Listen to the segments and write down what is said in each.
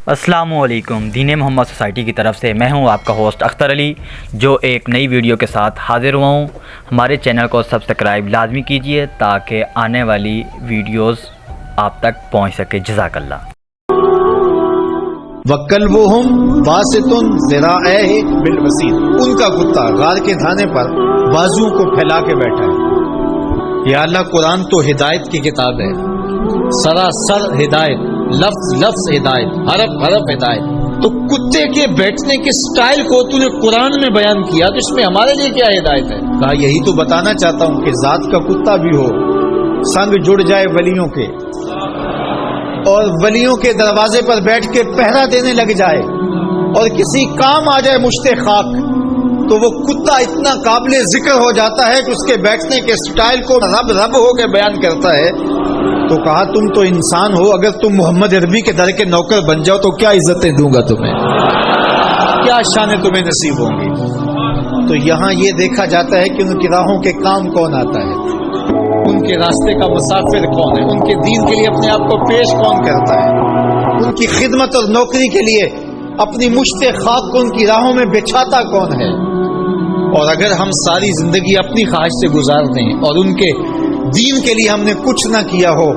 السلام علیکم، دین محمد سوسائٹی کی طرف سے میں ہوں آپ کا ہوسٹ اختر علی، جو ایک نئی ویڈیو کے ساتھ حاضر ہوا ہوں۔ ہمارے چینل کو سبسکرائب لازمی کیجئے تاکہ آنے والی ویڈیوز آپ تک پہنچ سکے۔ جزاک اللہ۔ وَكَلْبُهُمْ بَاسِطٌ ذِرَاعَيْهِ بِالْوَسِيلِ، ان کا کتا غار کے دھانے پر بازوؤں کو پھیلا کے بیٹھا ہے۔ یا اللہ، قرآن تو ہدایت کی کتاب ہے، سراسر ہدایت، لفظ لفظ ہدایت، حرف حرف ہدایت۔ تو کتے کے بیٹھنے کے سٹائل کو تو نے قرآن میں بیان کیا، تو اس میں ہمارے لیے کیا ہدایت ہے؟ کہا یہی تو بتانا چاہتا ہوں کہ ذات کا کتا بھی ہو، سنگ جڑ جائے ولیوں کے، اور ولیوں کے دروازے پر بیٹھ کے پہرا دینے لگ جائے، اور کسی کام آ جائے مشت خاک، تو وہ کتا اتنا قابل ذکر ہو جاتا ہے کہ اس کے بیٹھنے کے سٹائل کو رب رب ہو کے بیان کرتا ہے۔ تو کہا تم تو انسان ہو، اگر تم محمد عربی کے در کے نوکر بن جاؤ تو کیا عزتیں دوں گا تمہیں، کیا شانیں تمہیں نصیب ہوں گی۔ تو یہاں یہ دیکھا جاتا ہے کہ ان کی راہوں کے کام کون آتا ہے، ان کے راستے کا مسافر کون ہے، ان کے دین کے لیے اپنے آپ کو پیش کون کرتا ہے، ان کی خدمت اور نوکری کے لیے اپنی مشت خاک کو ان کی راہوں میں بچھاتا کون ہے۔ اور اگر ہم ساری زندگی اپنی خواہش سے گزار دیں اور ان کے دین کے لیے ہم نے کچھ نہ کیا ہو،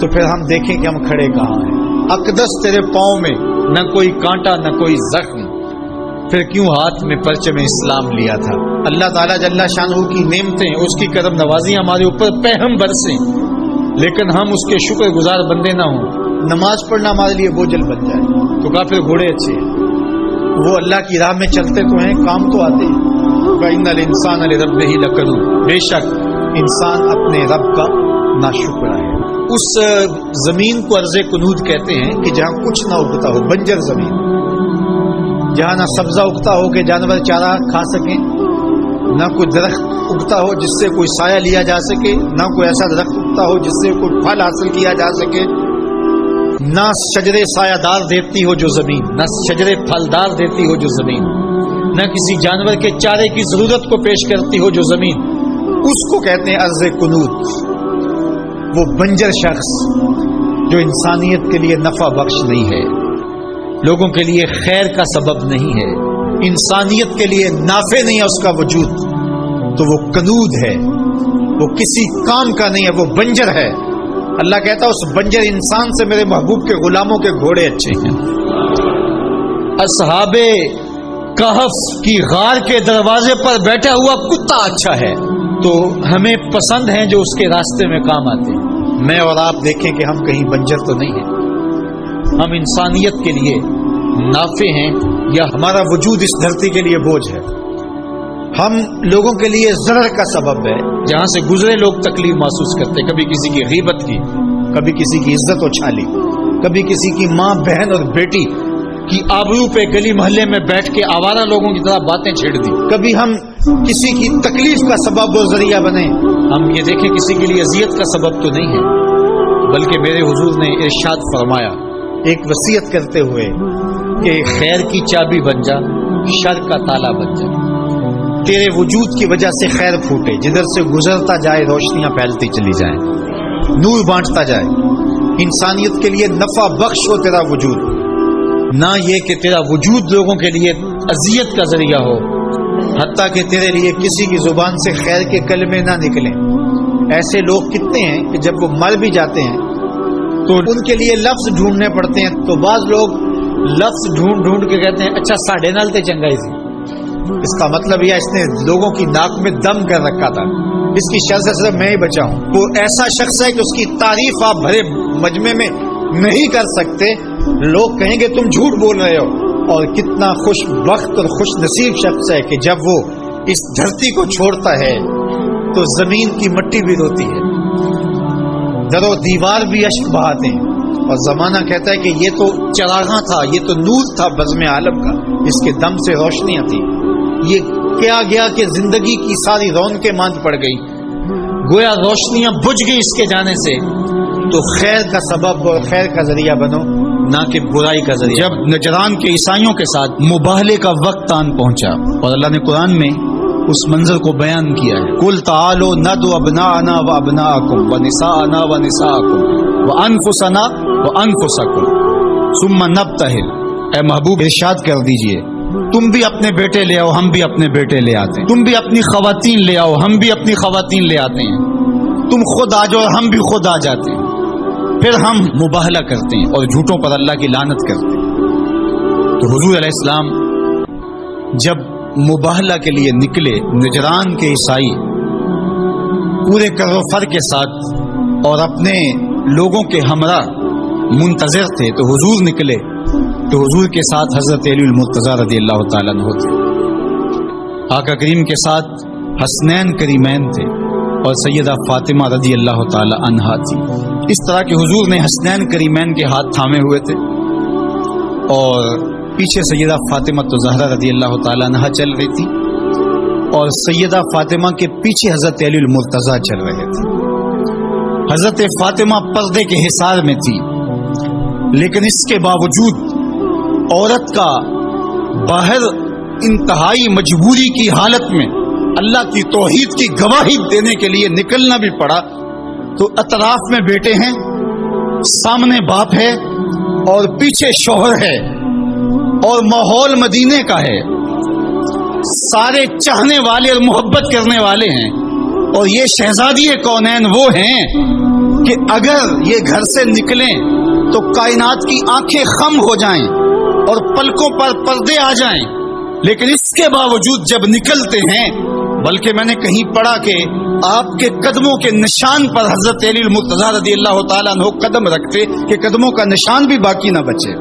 تو پھر ہم دیکھیں کہ ہم کھڑے کہاں ہیں۔ اقدس تیرے پاؤں میں نہ کوئی کانٹا نہ کوئی زخم، پھر کیوں ہاتھ میں پرچم اسلام لیا تھا۔ اللہ تعالیٰ جل شانہ کی نعمتیں، اس کی کرم نوازی ہمارے اوپر پہم برسیں، لیکن ہم اس کے شکر گزار بندے نہ ہوں، نماز پڑھنا ہمارے لیے بوجھل بن جائے۔ تو کہا پھر گھوڑے اچھے ہیں، وہ اللہ کی راہ میں چلتے تو ہیں، کام تو آتے ہیں۔ وَإِنَّ الْإِنسَانَ لِرَبِّهِ لَكَنُودٌ، بے شک انسان اپنے رب کا ناشکر ہے۔ اس زمین کو ارض کنود کہتے ہیں کہ جہاں کچھ نہ اگتا ہو، بنجر زمین، جہاں نہ سبزہ اگتا ہو کہ جانور چارہ کھا سکیں، نہ کوئی درخت اگتا ہو جس سے کوئی سایہ لیا جا سکے، نہ کوئی ایسا درخت اگتا ہو جس سے کوئی پھل حاصل کیا جا سکے، نہ شجرے سایہ دار دیتی ہو جو زمین، نہ شجرے پھلدار دیتی ہو جو زمین، نہ کسی جانور کے چارے کی ضرورت کو پیش کرتی ہو جو زمین، اس کو کہتے ہیں ارض کنود۔ وہ بنجر شخص جو انسانیت کے لیے نفع بخش نہیں ہے، لوگوں کے لیے خیر کا سبب نہیں ہے، انسانیت کے لیے نافع نہیں ہے اس کا وجود، تو وہ کنود ہے، وہ کسی کام کا نہیں ہے، وہ بنجر ہے۔ اللہ کہتا ہے اس بنجر انسان سے میرے محبوب کے غلاموں کے گھوڑے اچھے ہیں۔ اصحاب کہف کی غار کے دروازے پر بیٹھا ہوا کتا اچھا ہے، تو ہمیں پسند ہیں جو اس کے راستے میں کام آتے ہیں۔ میں اور آپ دیکھیں کہ ہم کہیں بنجر تو نہیں ہیں، ہم انسانیت کے لیے نافع ہیں، یا ہمارا وجود اس دھرتی کے لیے بوجھ ہے، ہم لوگوں کے لیے ضرر کا سبب ہے۔ جہاں سے گزرے لوگ تکلیف محسوس کرتے، کبھی کسی کی غیبت کی، کبھی کسی کی عزت اچھالی، کبھی کسی کی ماں بہن اور بیٹی کی آبرو پہ گلی محلے میں بیٹھ کے آوارہ لوگوں کی طرح باتیں چھیڑ دی، کبھی ہم کسی کی تکلیف کا سبب و ذریعہ بنے۔ ہم یہ دیکھیں کسی کے لیے اذیت کا سبب تو نہیں ہے، بلکہ میرے حضور نے ارشاد فرمایا ایک وصیت کرتے ہوئے کہ خیر کی چابی بن جا، شر کا تالا بن جا، تیرے وجود کی وجہ سے خیر پھوٹے، جدھر سے گزرتا جائے روشنیاں پھیلتی چلی جائیں، نور بانٹتا جائے، انسانیت کے لیے نفع بخش ہو تیرا وجود، نہ یہ کہ تیرا وجود لوگوں کے لیے اذیت کا ذریعہ ہو، حتیٰ کہ تیرے لیے کسی کی زبان سے خیر کے کلمے نہ نکلیں۔ ایسے لوگ کتنے ہیں کہ جب وہ مر بھی جاتے ہیں تو ان کے لیے لفظ ڈھونڈنے پڑتے ہیں، تو بعض لوگ لفظ ڈھونڈ ڈھونڈ کے کہتے ہیں اچھا ساڑھے نال تے چنگائی سی، اس کا مطلب یہ اس نے لوگوں کی ناک میں دم کر رکھا تھا، اس کی شر سے صرف میں ہی بچا ہوں۔ وہ ایسا شخص ہے کہ اس کی تعریف آپ بھرے مجمع میں نہیں کر سکتے، لوگ کہیں گے تم جھوٹ بول رہے ہو۔ اور کتنا خوش بخت اور خوش نصیب شخص ہے کہ جب وہ اس دھرتی کو چھوڑتا ہے تو زمین کی مٹی بھی روتی ہے، در و دیوار بھی اشک بہاتے ہیں، اور زمانہ کہتا ہے کہ یہ تو چراغاں تھا، یہ تو نور تھا بزم عالم کا، اس کے دم سے روشنیاں تھیں۔ یہ کیا گیا کہ زندگی کی ساری رونقیں ماند پڑ گئی، گویا روشنیاں بجھ گئی اس کے جانے سے۔ تو خیر کا سبب اور خیر کا ذریعہ بنو، نہ کہ برائی کا ذریعہ۔ جب نجران کے عیسائیوں کے ساتھ مباہلے کا وقت آن پہنچا، اور اللہ نے قرآن میں اس منظر کو بیان کیا ہے، قُلْ تَعَالُوا نَدْعُ أَبْنَاءَنَا وَأَبْنَاءَكُمْ وَنِسَاءَنَا وَنِسَاءَكُمْ وَأَنفُسَنَا وَأَنفُسَكُمْ، ثم نبتہل، اے محبوب ارشاد کر دیجئے تم بھی اپنے بیٹے لے آؤ، ہم بھی اپنے بیٹے لے آتے ہیں، تم بھی اپنی خواتین لے آؤ، ہم بھی اپنی خواتین لے آتے ہیں، تم خود آ جاؤ ہم بھی خود آ جاتے ہیں، پھر ہم مباہلہ کرتے ہیں اور جھوٹوں پر اللہ کی لعنت کرتے ہیں۔ تو حضور علیہ السلام جب مباہلہ کے لیے نکلے، نجران کے عیسائی پورے کر و فر کے ساتھ اور اپنے لوگوں کے ہمراہ منتظر تھے، تو حضور نکلے تو حضور کے ساتھ حضرت علی المرتضیٰ رضی اللہ تعالیٰ عنہ تھے، آقا کریم کے ساتھ حسنین کریمین تھے اور سیدہ فاطمہ رضی اللہ تعالیٰ عنہا تھی۔ اس طرح کہ حضور نے حسنین کریمین کے ہاتھ تھامے ہوئے تھے اور پیچھے سیدہ فاطمہ تو زہرا رضی اللہ تعالیٰ عنہا چل رہی تھی اور سیدہ فاطمہ کے پیچھے حضرت علی المرتضیٰ چل رہے تھے۔ حضرت فاطمہ پردے کے حصار میں تھی، لیکن اس کے باوجود عورت کا باہر انتہائی مجبوری کی حالت میں اللہ کی توحید کی گواہی دینے کے لیے نکلنا بھی پڑا۔ تو اطراف میں بیٹے ہیں، سامنے باپ ہے اور پیچھے شوہر ہے اور ماحول مدینے کا ہے، سارے چاہنے والے اور محبت کرنے والے ہیں، اور یہ شہزادی کونین وہ ہیں کہ اگر یہ گھر سے نکلیں تو کائنات کی آنکھیں خم ہو جائیں اور پلکوں پر پردے آ جائیں، لیکن اس کے باوجود جب نکلتے ہیں، بلکہ میں نے کہیں پڑھا کہ آپ کے قدموں کے نشان پر حضرت علی المرتضیٰ رضی اللہ تعالیٰ عنہ قدم رکھتے کہ قدموں کا نشان بھی باقی نہ بچے۔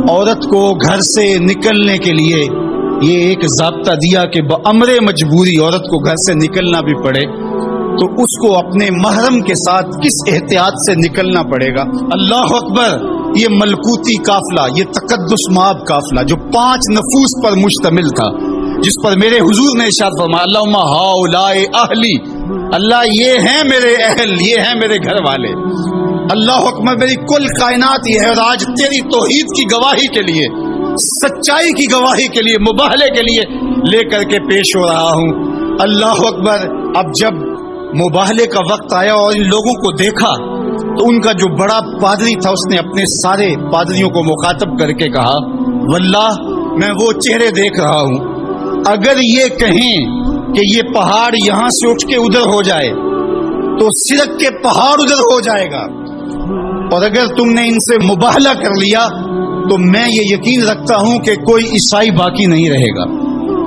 عورت کو گھر سے نکلنے کے لیے یہ ایک ضابطہ دیا کہ بامر مجبوری عورت کو گھر سے نکلنا بھی پڑے تو اس کو اپنے محرم کے ساتھ کس احتیاط سے نکلنا پڑے گا۔ اللہ اکبر! یہ ملکوتی قافلہ، یہ تقدس مآب قافلہ جو 5 نفوس پر مشتمل تھا، جس پر میرے حضور نے ارشاد فرمایا اللہم ہؤلاء اہلی، اللہ یہ ہیں میرے اہل، یہ ہیں میرے گھر والے۔ اللہ اکبر! میری کل کائنات یہ ہے، اور آج تیری توحید کی گواہی کے لیے، سچائی کی گواہی کے لیے، مباہلے کے لیے لے کر کے پیش ہو رہا ہوں۔ اللہ اکبر! اب جب مباہلے کا وقت آیا اور ان لوگوں کو دیکھا تو ان کا جو بڑا پادری تھا اس نے اپنے سارے پادریوں کو مخاطب کر کے کہا واللہ میں وہ چہرے دیکھ رہا ہوں، اگر یہ کہیں کہ یہ پہاڑ یہاں سے اٹھ کے ادھر ہو جائے تو سرک کے پہاڑ ادھر ہو جائے گا، اور اگر تم نے ان سے مباہلہ کر لیا تو میں یہ یقین رکھتا ہوں کہ کوئی عیسائی باقی نہیں رہے گا،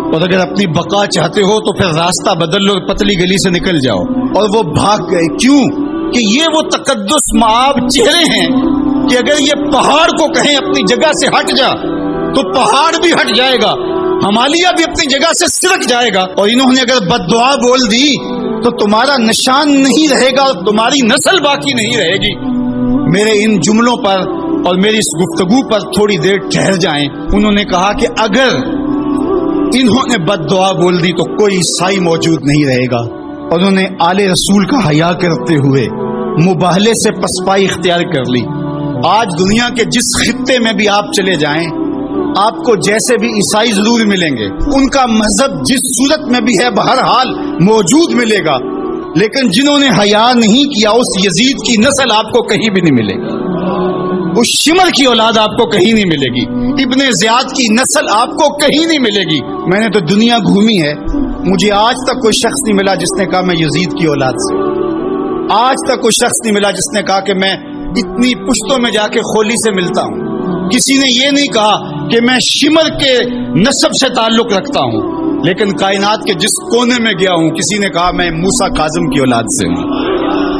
اور اگر اپنی بقا چاہتے ہو تو پھر راستہ بدل لو اور پتلی گلی سے نکل جاؤ۔ اور وہ بھاگ گئے، کیوں کہ یہ وہ تقدس مآب چہرے ہیں کہ اگر یہ پہاڑ کو کہیں اپنی جگہ سے ہٹ جا تو پہاڑ بھی ہٹ جائے گا، ہمالیہ بھی اپنی جگہ سے سرک جائے گا، اور انہوں نے اگر بد دعا بول دی تو تمہارا نشان نہیں رہے گا اور تمہاری نسل باقی نہیں رہے گی۔ میرے ان جملوں پر اور میری اس گفتگو پر تھوڑی دیر ٹھہر جائیں۔ انہوں نے کہا کہ اگر انہوں نے بد دعا بول دی تو کوئی عیسائی موجود نہیں رہے گا، اور انہوں نے آل رسول کا حیا کرتے ہوئے مباہلے سے پسپائی اختیار کر لی۔ آج دنیا کے جس خطے میں بھی آپ چلے جائیں، آپ کو جیسے بھی عیسائی ضرور ملیں گے، ان کا مذہب جس صورت میں بھی ہے بہرحال موجود ملے گا، لیکن جنہوں نے حیا نہیں کیا اس یزید کی نسل آپ کو کہیں بھی نہیں ملے گی، اس شمر کی اولاد آپ کو کہیں نہیں ملے گی، ابن زیاد کی نسل آپ کو کہیں نہیں ملے گی۔ میں نے تو دنیا گھومی ہے، مجھے آج تک کوئی شخص نہیں ملا جس نے کہا میں یزید کی اولاد سے، آج تک کوئی شخص نہیں ملا جس نے کہا کہ میں اتنی پشتوں میں جا کے خولی سے ملتا ہوں، کسی نے یہ نہیں کہا کہ میں شمر کے نسب سے تعلق رکھتا ہوں، لیکن کائنات کے جس کونے میں گیا ہوں کسی نے کہا میں موسیٰ کاظم کی اولاد سے ہوں،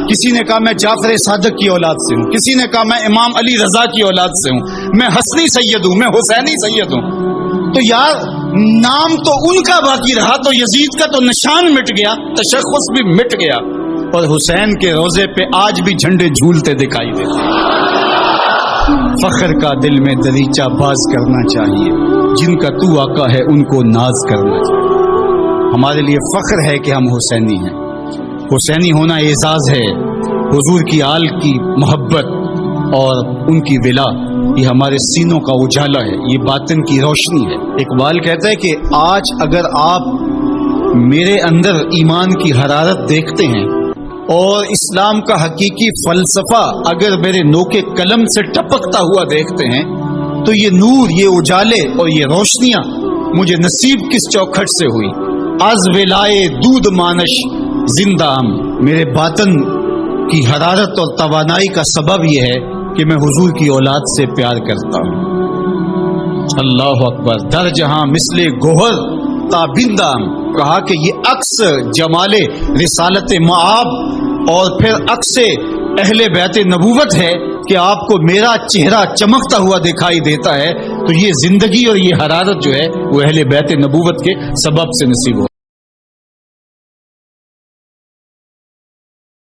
کسی نے کہا میں جعفر صادق کی اولاد سے ہوں، کسی نے کہا میں امام علی رضا کی اولاد سے ہوں، میں حسنی سید ہوں، میں حسینی سید ہوں۔ تو یار نام تو ان کا باقی رہا، تو یزید کا تو نشان مٹ گیا، تشخص بھی مٹ گیا، اور حسین کے روزے پہ آج بھی جھنڈے جھولتے دکھائی دیتے۔ فخر کا دل میں دریچہ باز کرنا چاہیے، جن کا تو آقا ہے ان کو ناز کرنا چاہیے۔ ہمارے لیے فخر ہے کہ ہم حسینی ہیں، حسینی ہونا اعزاز ہے، حضور کی آل کی محبت اور ان کی ولا یہ ہمارے سینوں کا اجالا ہے، یہ باطن کی روشنی ہے۔ اقبال کہتا ہے کہ آج اگر آپ میرے اندر ایمان کی حرارت دیکھتے ہیں اور اسلام کا حقیقی فلسفہ اگر میرے نوکے قلم سے ٹپکتا ہوا دیکھتے ہیں تو یہ نور، یہ اجالے اور یہ روشنیاں مجھے نصیب کس چوکھٹ سے ہوئی؟ از ولائے دودھ مانش زندہ ہم، میرے باطن کی حرارت اور توانائی کا سبب یہ ہے کہ میں حضور کی اولاد سے پیار کرتا ہوں۔ اللہ اکبر۔ در جہاں مثل گوہر تابندہ ہم، کہا کہ یہ عکس جمال رسالت معاب اور پھر عکس اہل بیت نبوت ہے کہ آپ کو میرا چہرہ چمکتا ہوا دکھائی دیتا ہے، تو یہ زندگی اور یہ حرارت جو ہے وہ اہل بیت نبوت کے سبب سے نصیب ہو۔